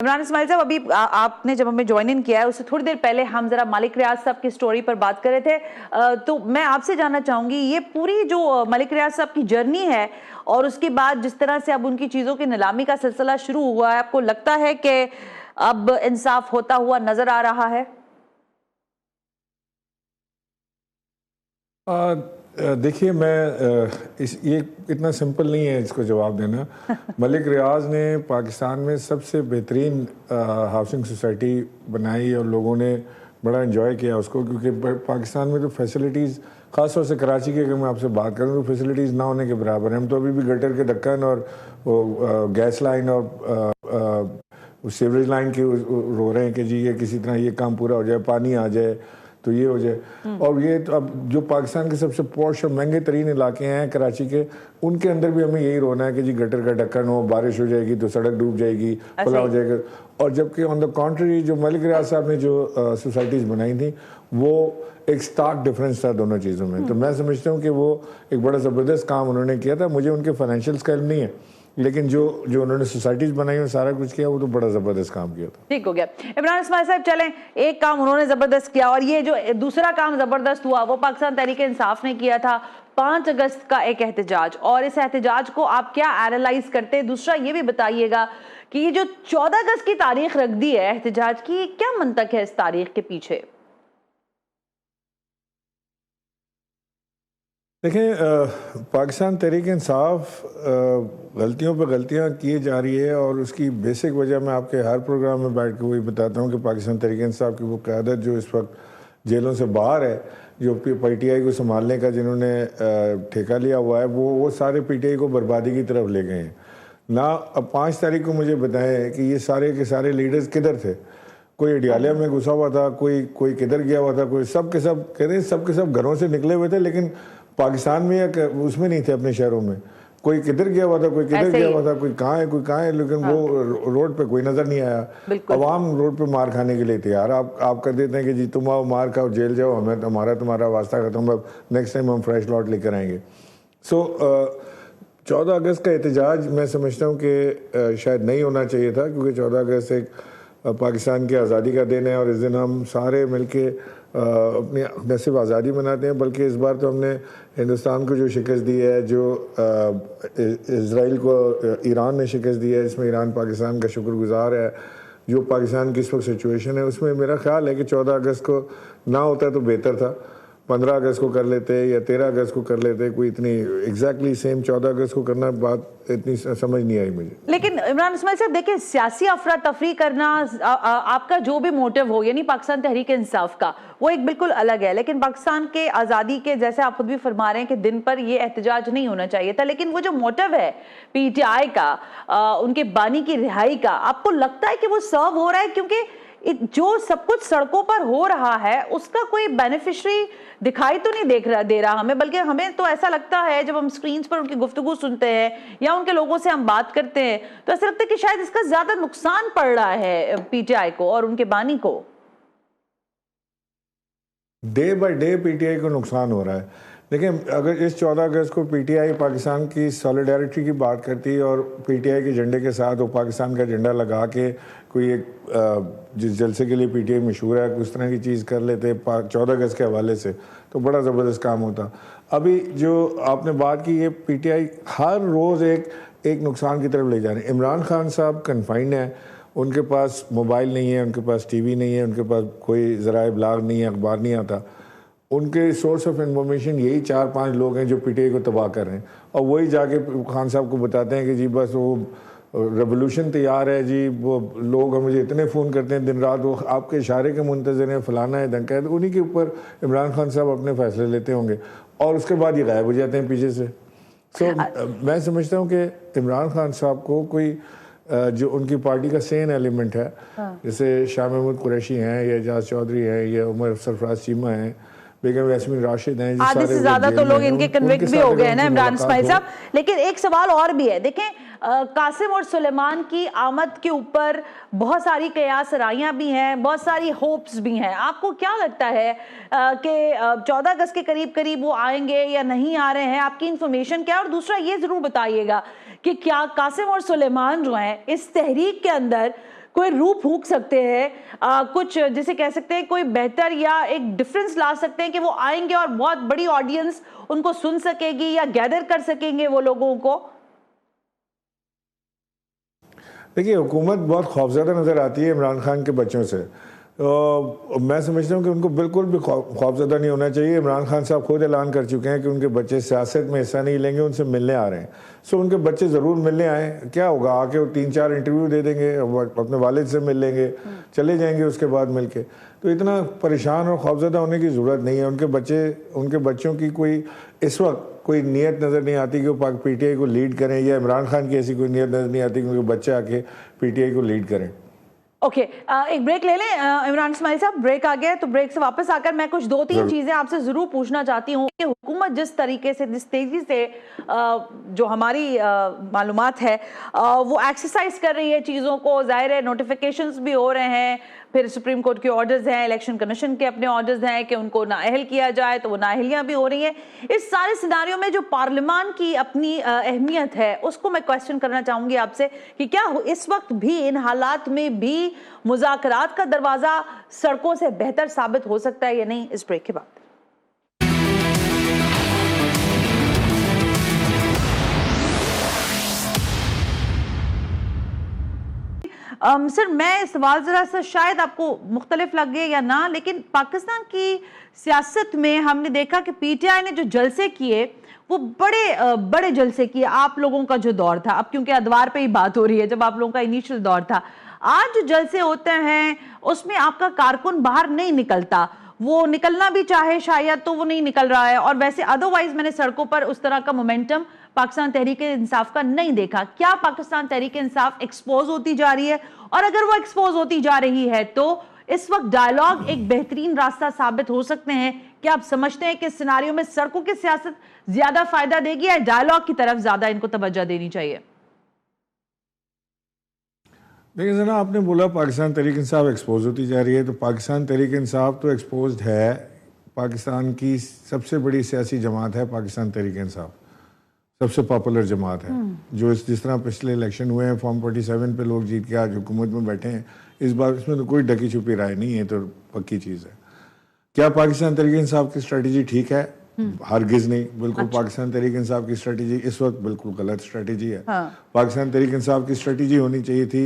इमरान इस्माइल साहब, अभी आपने जब हमें ज्वाइन इन किया है उससे थोड़ी देर पहले हम जरा मलिक रियाज साहब की स्टोरी पर बात कर रहे थे। तो मैं आपसे जानना चाहूंगी, ये पूरी जो मलिक रियाज साहब की जर्नी है और उसके बाद जिस तरह से अब उनकी चीजों की नीलामी का सिलसिला शुरू हुआ है, आपको लगता है कि अब इंसाफ होता हुआ नजर आ रहा है? देखिए, मैं ये इतना सिंपल नहीं है इसको जवाब देना। मलिक रियाज ने पाकिस्तान में सबसे बेहतरीन हाउसिंग सोसाइटी बनाई और लोगों ने बड़ा एंजॉय किया उसको, क्योंकि पाकिस्तान में तो फैसिलिटीज़, ख़ासतौर से कराची की अगर मैं आपसे बात करूँ तो फैसिलिटीज़ ना होने के बराबर हैं। हम तो अभी भी गटर के ढक्कन और वो गैस लाइन और सीवरेज लाइन की रो रहे हैं कि जी ये किसी तरह ये काम पूरा हो जाए, पानी आ जाए तो ये हो जाए। और ये तो अब जो पाकिस्तान के सबसे पॉश और महंगे तरीन इलाके हैं कराची के, उनके अंदर भी हमें यही रोना है कि जी गटर का ढक्कन हो, बारिश हो जाएगी तो सड़क डूब जाएगी, खुला हो जाएगा। और जबकि ऑन द कॉन्ट्री जो मलिक रियाज साहब ने जो सोसाइटीज़ बनाई थी वो एक स्टार्क डिफरेंस था दोनों चीज़ों में। तो मैं समझता हूँ कि वो एक बड़ा ज़बरदस्त काम उन्होंने किया था। मुझे उनके फाइनेंशियल स्केल नहीं है, लेकिन जो उन्होंने सोसाइटीज बनाई और सारा कुछ किया वो तो बड़ा जबरदस्त काम किया था। ठीक हो गया। इमरान इस्माइल साहब, चलें, एक काम उन्होंने जबरदस्त किया और ये जो दूसरा काम जबरदस्त हुआ वो पाकिस्तान तहरीक इंसाफ ने किया था, 5 अगस्त का एक एहतजाज। और इस एहतजाज को आप क्या एनालाइज करते हैं? दूसरा ये भी बताइएगा कि ये जो 14 अगस्त की तारीख रख दी है एहतजाज की, क्या मंतक है इस तारीख के पीछे? देखें, पाकिस्तान तहरीक इंसाफ गलतियों पर गलतियां किए जा रही है और उसकी बेसिक वजह मैं आपके हर प्रोग्राम में बैठ के वही बताता हूं कि पाकिस्तान तहरीक इंसाफ की वो क़यादत जो इस वक्त जेलों से बाहर है, जो PTI को संभालने का जिन्होंने ठेका लिया हुआ है, वो सारे PTI को बर्बादी की तरफ ले गए हैं ना। अब 5 तारीख को मुझे बताएं कि ये सारे के सारे लीडर्स किधर थे। कोई अडियालिया में घुसा हुआ था, कोई किधर गया हुआ था, कोई सब के सब कह रहे हैं सब के सब घरों से निकले हुए थे, लेकिन पाकिस्तान में या उसमें नहीं थे अपने शहरों में। कोई किधर गया हुआ था, कोई किधर गया हुआ था, कोई कहाँ है, लेकिन वो रोड पे कोई नजर नहीं आया। अवाम रोड पे मार खाने के लिए तैयार। आप कर देते हैं कि जी तुम आओ, मार खाओ, जेल जाओ, हमें तुम्हारा वास्ता खत्म, अब नेक्स्ट टाइम हम फ्रेश लॉट लेकर आएंगे। 14 अगस्त का एहतजाज मैं समझता हूँ कि शायद नहीं होना चाहिए था, क्योंकि 14 अगस्त एक पाकिस्तान की आज़ादी का दिन है और इस दिन हम सारे मिलके अपनी न सिर्फ आज़ादी मनाते हैं, बल्कि इस बार तो हमने हिंदुस्तान को जो शिकस्त दी है, जो इज़राइल को ईरान ने शिकस्त दी है, इसमें ईरान पाकिस्तान का शुक्रगुजार है। जो पाकिस्तान की इस वक्त सिचुएशन है उसमें मेरा ख्याल है कि 14 अगस्त को ना होता तो बेहतर था। 15 अगस्त को कर लेते या 13 अगस्त को कर लेते। कोई इतनी एग्जैक्टली सेम 14 अगस्त को करना बात इतनी समझ नहीं आई मुझे। लेकिन इमरान इस्माइल साहब, देखिए, सियासी अफरा तफरी करना आपका जो भी मोटिव हो, यानी पाकिस्तान तहरीक इंसाफ का, वो एक बिल्कुल अलग है। लेकिन पाकिस्तान के आज़ादी के, जैसे आप खुद भी फरमा रहे हैं कि दिन पर ये एहतजाज नहीं होना चाहिए था, लेकिन वो जो मोटिव है PTI का, उनके बानी की रिहाई का, आपको लगता है कि वो सर्व हो रहा है? क्योंकि जो सब कुछ सड़कों पर हो रहा है उसका कोई बेनिफिशियरी दिखाई तो नहीं दे रहा हमें, बल्कि हमें तो ऐसा लगता है जब हम स्क्रीन्स पर उनकी गुफ्तगू सुनते हैं या उनके लोगों से हम बात करते हैं तो ऐसा लगता है कि शायद इसका ज्यादा नुकसान पड़ रहा है PTI को और उनके बानी को। डे बाय डे PTI को नुकसान हो रहा है। लेकिन अगर इस 14 अगस्त को PTI पाकिस्तान की सॉलिडारिटी की बात करती और PTI के झंडे के साथ वो पाकिस्तान का झंडा लगा के कोई एक जिस जलसे के लिए PTI मशहूर है, उस तरह की चीज़ कर लेते 14 अगस्त के हवाले से, तो बड़ा ज़बरदस्त काम होता। अभी जो आपने बात की, ये PTI हर रोज़ एक नुकसान की तरफ ले जा रहे हैं। इमरान खान साहब कन्फाइंड हैं, उनके पास मोबाइल नहीं है, उनके पास TV नहीं है, उनके पास कोई ज़राए इब्लाग नहीं है, अखबार नहीं आता। उनके सोर्स ऑफ इंफॉर्मेशन यही 4-5 लोग हैं जो PTI को तबाह कर रहे हैं, और वही जाके खान साहब को बताते हैं कि जी बस वो रेवोल्यूशन तैयार है जी, वो लोग मुझे इतने फ़ोन करते हैं दिन रात, वो आपके इशारे के मुंतज़र हैं, फलाना है, धमका है। तो उन्हीं के ऊपर इमरान खान साहब अपने फैसले लेते होंगे और उसके बाद ये गायब हो जाते हैं पीछे से। मैं समझता हूँ कि इमरान खान साहब को कोई जो उनकी पार्टी का सेन एलिमेंट है, जैसे शाह महमूद कुरैशी हैं या एजाज चौधरी हैं या उमर सरफराज चीमा हैं, बेगम यास्मीन राशिद हैं, आधे से ज्यादा तो लोग इनके कन्विक्ट भी हो गए हैं ना इमरान इस्माइल साहब। लेकिन एक सवाल और भी है, देखें, कासिम और सुलेमान की आमद के ऊपर बहुत सारी कयास राइयां भी हैं, बहुत सारी होप्स भी हैं। आपको क्या लगता है कि 14 अगस्त के करीब करीब वो आएंगे या नहीं आ रहे हैं? आपकी इंफॉर्मेशन क्या है? और दूसरा ये जरूर बताइएगा कि क्या कासिम और सुलेमान जो हैं इस तहरीक के अंदर कोई रूप फूंक सकते हैं, कुछ जिसे कह सकते हैं कोई बेहतर या एक डिफरेंस ला सकते हैं कि वो आएंगे और बहुत बड़ी ऑडियंस उनको सुन सकेगी या गैदर कर सकेंगे वो लोगों को? देखिए, हुकूमत बहुत खौफजदा नज़र आती है इमरान खान के बच्चों से। मैं समझता हूँ कि उनको बिल्कुल भी खौफजदा नहीं होना चाहिए। इमरान खान साहब खुद ऐलान कर चुके हैं कि उनके बच्चे सियासत में हिस्सा नहीं लेंगे, उनसे मिलने आ रहे हैं। सो उनके बच्चे ज़रूर मिलने आए, क्या होगा, आके वो 3-4 इंटरव्यू दे देंगे, अपने वालिद से मिल लेंगे, चले जाएंगे उसके बाद मिल के। तो इतना परेशान और खौफजदा होने की ज़रूरत नहीं है। उनके बच्चों की कोई इस वक्त कोई नीयत नज़र नहीं आती कि वो पीटीआई को लीड करें, या इमरान खान की ऐसी कोई नीयत नज़र नहीं आती कि उनके बच्चे आके पीटीआई को लीड करें। ओके, एक ब्रेक ले लें। इमरान इस्माइल साहब, ब्रेक आ गया है, तो ब्रेक से वापस आकर मैं कुछ 2-3 चीजें आपसे जरूर पूछना चाहती हूँ कि हुकूमत जिस तरीके से, जिस तेजी से जो हमारी मालूमात है वो एक्सरसाइज कर रही है चीजों को, जाहिर है नोटिफिकेशंस भी हो रहे हैं, फिर सुप्रीम कोर्ट के ऑर्डर्स हैं, इलेक्शन कमीशन के अपने ऑर्डर्स हैं कि उनको नाअहल किया जाए, तो वो नाअहलियां भी हो रही हैं। इस सारे सिनारियों में जो पार्लियामान की अपनी अहमियत है उसको मैं क्वेश्चन करना चाहूंगी आपसे कि क्या इस वक्त भी, इन हालात में भी मुज़ाकरात का दरवाजा सड़कों से बेहतर साबित हो सकता है या नहीं? इस ब्रेक के बाद। सर, मैं सवाल जरा सा शायद आपको मुख्तलिफ लगे या ना, लेकिन पाकिस्तान की सियासत में हमने देखा कि पीटीआई ने जो जलसे किए वो बड़े जलसे किए। आप लोगों का जो दौर था, अब क्योंकि अदवार पे ही बात हो रही है, जब आप लोगों का इनिशियल दौर था, आज जो जलसे होते हैं उसमें आपका कारकुन बाहर नहीं निकलता, वो निकलना भी चाहे शायद तो वो नहीं निकल रहा है। और वैसे अदरवाइज मैंने सड़कों पर उस तरह का मोमेंटम पाकिस्तान तहरीक इंसाफ का नहीं देखा। क्या पाकिस्तान तहरीक इंसाफ एक्सपोज होती जा रही है? और अगर वो एक्सपोज होती जा रही है तो इस वक्त डायलॉग एक बेहतरीन रास्ता साबित हो सकते हैं? क्या आप समझते हैं कि इस सिनारियों में सड़कों की सियासत ज्यादा फायदा देगी या डायलॉग की तरफ ज्यादा इनको तवज्जो देनी चाहिए? देखिए जना, आपने बोला पाकिस्तान तहरीक इंसाफ एक्सपोज होती जा रही है, तो पाकिस्तान तहरीक इंसाफ तो एक्सपोज है। पाकिस्तान की सबसे बड़ी सियासी जमात है पाकिस्तान तहरीक इंसाफ, सबसे पॉपुलर जमात है। जो जिस तरह पिछले इलेक्शन हुए हैं, फॉर्म 47 पे लोग जीत के आज हुकूमत में बैठे हैं, इस बार इसमें तो कोई ढकी छुपी राय नहीं है, तो पक्की चीज़ है। क्या पाकिस्तान तहरीक इंसाफ की स्ट्रेटजी ठीक है? हरगिज नहीं, बिल्कुल। अच्छा। पाकिस्तान तहरीक इंसाफ की स्ट्रेटजी इस वक्त बिल्कुल गलत स्ट्रेटजी है। हाँ। पाकिस्तान तहरीक इंसाफ की स्ट्रेटजी होनी चाहिए थी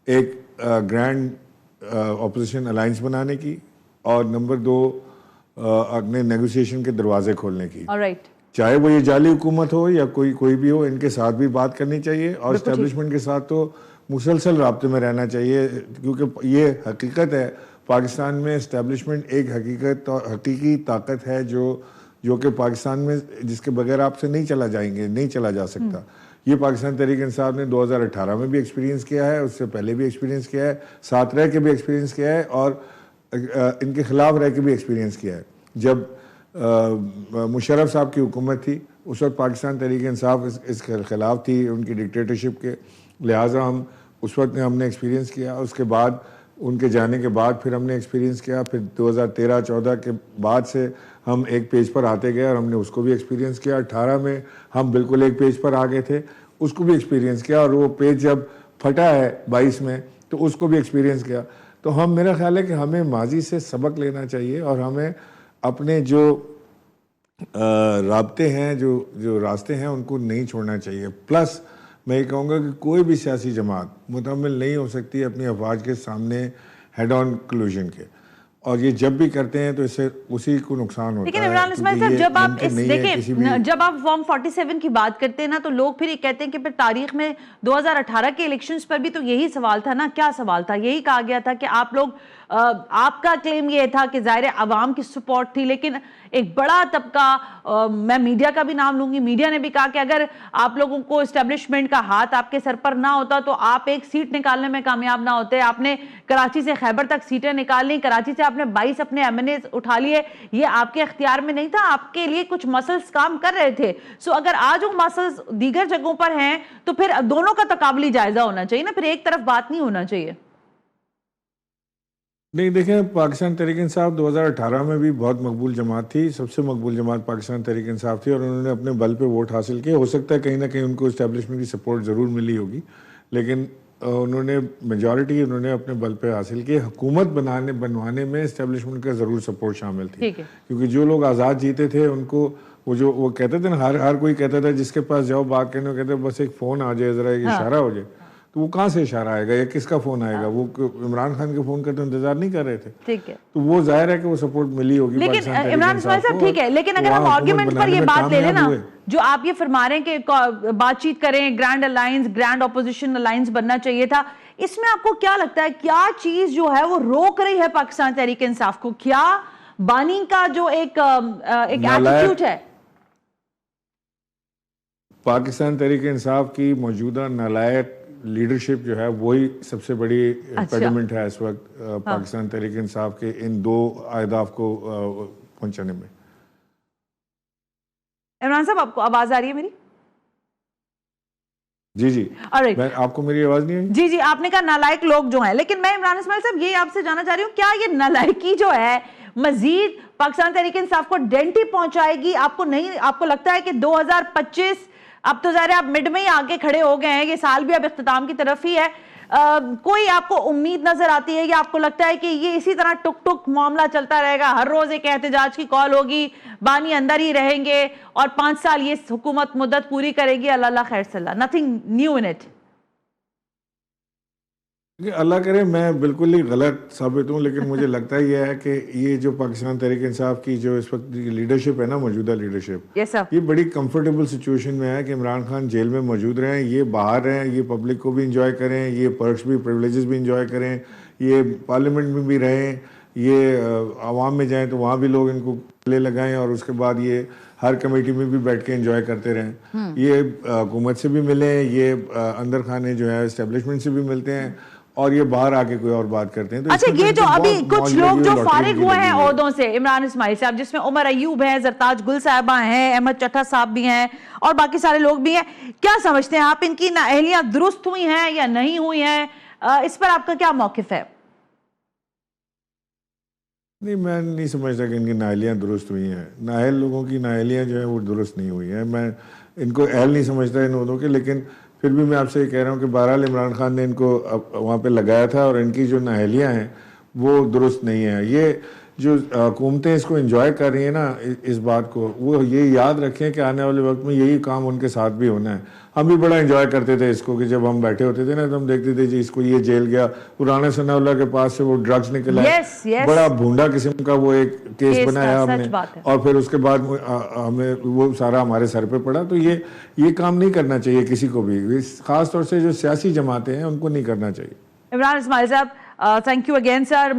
एक ग्रैंड ऑपोजिशन अलायंस बनाने की, और नंबर 2 अपने नेगोशिएशन के दरवाजे खोलने की। Alright. चाहे वो ये जाली हुकूमत हो या कोई भी हो, इनके साथ भी बात करनी चाहिए, और इस्टेब्लिशमेंट के साथ तो मुसलसल राब्ते में रहना चाहिए, क्योंकि ये हकीकत है पाकिस्तान में इस्टेब्लिशमेंट एक हकीकी ताकत है जो कि पाकिस्तान में जिसके बगैर आपसे नहीं चला जा सकता। ये पाकिस्तान तहरीक इंसाफ ने 2018 में भी एक्सपीरियंस किया है, उससे पहले भी एक्सपीरियंस किया है, साथ रह के भी एक्सपीरियंस किया है, और इनके खिलाफ रह के भी एक्सपीरियंस किया है। जब मुशर्रफ साहब की हुकूमत थी उस वक्त पाकिस्तान तहरीक इंसाफ इसके खिलाफ थी, उनकी डिक्टेटरशिप के, लिहाजा हम उस वक्त हमने एक्सपीरियंस किया। उसके बाद उनके जाने के बाद फिर हमने एक्सपीरियंस किया, फिर 2013-14 के बाद से हम एक पेज पर आते गए और हमने उसको भी एक्सपीरियंस किया। 18 में हम बिल्कुल एक पेज पर आ गए थे, उसको भी एक्सपीरियंस किया, और वो पेज जब फटा है 22 में तो उसको भी एक्सपीरियंस किया। तो मेरा ख्याल है कि हमें माजी से सबक लेना चाहिए, और हमें अपने जो राब्ते हैं, जो रास्ते हैं, उनको नहीं छोड़ना चाहिए। प्लस मैं ये कहूँगा कि कोई भी सियासी जमात मुतमिल नहीं हो सकती अपनी अफवाज के सामने हेड ऑन कंक्लूजन के, और ये जब भी करते हैं तो इससे उसी को नुकसान होता है। लेकिन इमरान इस्माइल साहब, जब आप देखें, जब आप फॉर्म 47 की बात करते हैं ना, तो लोग फिर ये कहते हैं कि फिर तारीख में 2018 के इलेक्शंस पर भी तो यही सवाल था ना। क्या सवाल था? यही कहा गया था कि आप लोग, आपका क्लेम ये था कि जाहिर आवाम की सपोर्ट थी, लेकिन एक बड़ा तबका, मैं मीडिया का भी नाम लूंगी, मीडिया ने भी कहा कि अगर आप लोगों को एस्टेब्लिशमेंट का हाथ आपके सर पर ना होता तो आप एक सीट निकालने में कामयाब ना होते। आपने कराची से खैबर तक सीटें निकाल ली, कराची से आपने 22 अपने एमएनए उठा लिए, ये आपके इख्तियार में नहीं था, आपके लिए कुछ मसल्स काम कर रहे थे। सो अगर आज वो मसल्स दीगर जगहों पर हैं तो फिर दोनों का तकाबली जायजा होना चाहिए ना, फिर एक तरफ बात नहीं होना चाहिए। नहीं, देखें, पाकिस्तान तहरीक इंसाफ 2018 में भी बहुत मकबूल जमात थी, सबसे मकबूल जमात पाकिस्तान तहरीक इंसाफ थी, और उन्होंने अपने बल पे वोट हासिल किए। हो सकता है कहीं ना कहीं उनको इस्टेब्लिशमेंट की सपोर्ट ज़रूर मिली होगी, लेकिन उन्होंने मेजॉरिटी उन्होंने अपने बल पे हासिल की। हुकूमत बनवाने में एस्टेब्लिशमेंट का ज़रूर सपोर्ट शामिल थी, ठीक है। क्योंकि जो लोग आज़ाद जीते थे उनको वो कहते थे ना, हर कोई कहता था जिसके पास जाओ बात करने, कहते बस एक फ़ोन आ जाए, ज़रा एक इशारा हो जाए। तो वो कहाँ से इशारा आएगा या किसका फ़ोन आएगा? वो इमरान खान के फ़ोन का तो इंतजार नहीं कर रहे थे। ठीक है। तो वो जाहिर है कि वो सपोर्ट मिली होगी। लेकिन इमरान इस्माइल साहब ठीक है, लेकिन अगर हम आर्ग्यूमेंट पर ये बात ले लेना, जो आप ये फरमा रहे हैं कि बातचीत करें, grand alliance, grand opposition alliance बनना चाहिए था, इसमें आपको क्या लगता है क्या चीज जो है वो रोक रही है पाकिस्तान तहरीक इंसाफ को? क्या बानी का जो एक एटीट्यूड है? पाकिस्तान तहरीक इंसाफ की मौजूदा नालायक लीडरशिप जो है वही सबसे बड़ी इम्पेडिमेंट है इस वक्त पाकिस्तान तहरीक इंसाफ के इन दो अहदाफ को पहुंचाने में। इमरान साहब, आपको आवाज आ रही है मेरी? जी जी। आपको मेरी आवाज नहीं आई? जी जी, आपने कहा नालायक लोग जो हैं, लेकिन मैं इमरान इस्माइल साहब ये आपसे जानना चाह रही हूँ, क्या ये नालायकी जो है मजीद पाकिस्तान तहरीक इंसाफ को डेंटी पहुंचाएगी? आपको लगता है कि 2025 अब तो ज़ाहिर है आप मिड में ही आगे खड़े हो गए हैं, ये साल भी अब इख्तिताम की तरफ ही है, कोई आपको उम्मीद नजर आती है या आपको लगता है कि ये इसी तरह टुक टुक मामला चलता रहेगा, हर रोज एक एहतजाज की कॉल होगी, बानी अंदर ही रहेंगे और 5 साल ये हुकूमत मुद्दत पूरी करेगी, अल्लाह खैर सल्ला, नथिंग न्यू इन इट? अल्लाह करे मैं बिल्कुल ही गलत साबित हूँ, लेकिन मुझे लगता ही है कि ये जो पाकिस्तान तहरीक इंसाफ की जो इस वक्त लीडरशिप है ना, मौजूदा लीडरशिप, ये बड़ी कंफर्टेबल सिचुएशन में है कि इमरान खान जेल में मौजूद रहें, ये बाहर रहें, ये पब्लिक को भी इंजॉय करें, ये पर्क्स भी प्रिविलेजेस भी इंजॉय करें, ये पार्लियामेंट में भी रहें, ये आवाम में जाएँ तो वहाँ भी लोग इनको गले लगाएं और उसके बाद ये हर कमेटी में भी बैठ के एंजॉय करते रहें, ये हुकूमत से भी मिलें, ये अंदर खाने जो है एस्टेब्लिशमेंट से भी मिलते हैं और ये बाहर आके कोई और बात करते हैं। तो अच्छा, ये जो अभी कुछ लोग जो फारिग हुए हैं ओहदों से, इमरान इस्माइल साहब, जिसमें उमर अयूब है, जरताज गुल साहबा हैं, अहमद चट्टा साहब भी हैं और बाकी सारे लोग भी हैं, क्या समझते हैं आप, इनकी नाअहलियां दुरुस्त हुई हैं या नहीं हुई हैं? इस पर आपका क्या मौकिफ है? नहीं, मैं नहीं समझता कि इनकी नाअहलियां दुरुस्त हुई हैं। नाअहल लोगों की नाअहलियां जो है वो दुरुस्त नहीं हुई हैं। मैं इनको अहल नहीं समझता इन ओहदों के, लेकिन फिर भी मैं आपसे ये कह रहा हूँ कि बहरहाल इमरान खान ने इनको वहाँ पे लगाया था और इनकी जो नाअहलियाँ हैं वो दुरुस्त नहीं है। ये जो हुकूमतें इसको एंजॉय कर रही हैं ना, इस बात को, वो ये याद रखें कि आने वाले वक्त में यही काम उनके साथ भी होना है। हम भी बड़ा एंजॉय करते थे इसको कि जब हम बैठे होते थे ना तो हम देखते थे जी इसको ये जेल गया, पुराना सनाउल्लाह के पास से वो ड्रग्स निकला, बड़ा भूंडा किस्म का वो एक केस बनाया हमने, और फिर उसके बाद हमें वो सारा हमारे सर पे पड़ा। तो ये काम नहीं करना चाहिए किसी को भी, खास तौर से जो सियासी जमातें हैं उनको नहीं करना चाहिए। इमरान इस्माइल साहब, थैंक यू अगेन सर।